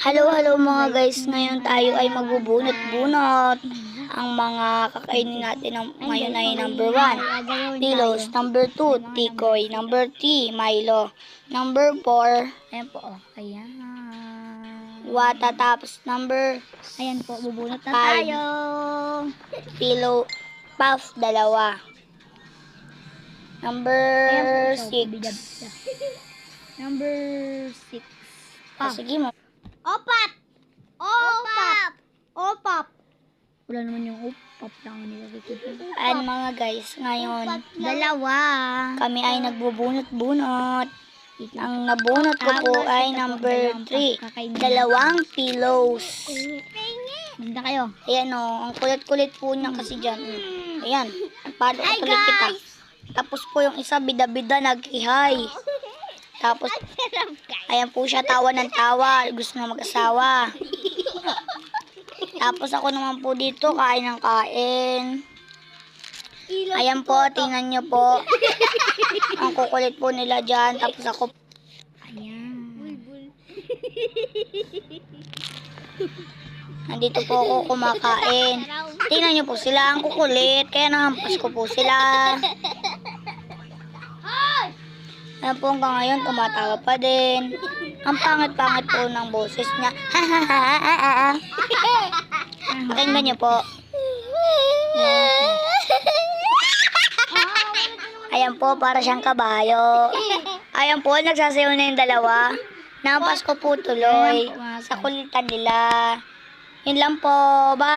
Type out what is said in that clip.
Hello, hello mga guys. Ngayon tayo ay magbubunot-bunot. Ang mga kakainin natin ngayon ay number 1, Pilos. Number 2, Tikoy. Number 3, Milo. Number 4, Ayan po, oh. Ayan. Wata. Tapos number Ayan po, bubunot na 5, tayo. Pilo Puff, 2. Number Ayan po, 6. Number 6. Sige mo. Opat! Opap! Opap! Wala naman yung opap lang nilagay ko. Ayan mga guys, ngayon Dalawa. kami ay nagbubunot-bunot. Ang nabunot ko po ay number 3, 2 pillows. Ganda kayo. Ayan o, ang kulit-kulit po niya kasi dyan. Ayan, paano ulit kita. Tapos po yung isa bida-bida nag-ihay. Tapos, ayan po siya tawa ng tawa. Gusto na mag-asawa. Tapos ako naman po dito, kain ng kain. Ayan po, tingnan nyo po. Ang kukulit po nila dyan. Tapos ako, Ayan. nandito po ako kumakain. Tingnan nyo po sila, ang kukulit. Kaya nahampas ko po sila. Ayan po hanggang ngayon, tumatawa pa din. Ang pangit-pangit po ng boses niya. Pakinggan niyo po. Ayan po, para siyang kabayo. Ayan po, nagsasayaw na yung dalawa. Nahampas ko po tuloy sa kulitan nila. Yun lang po. Bye.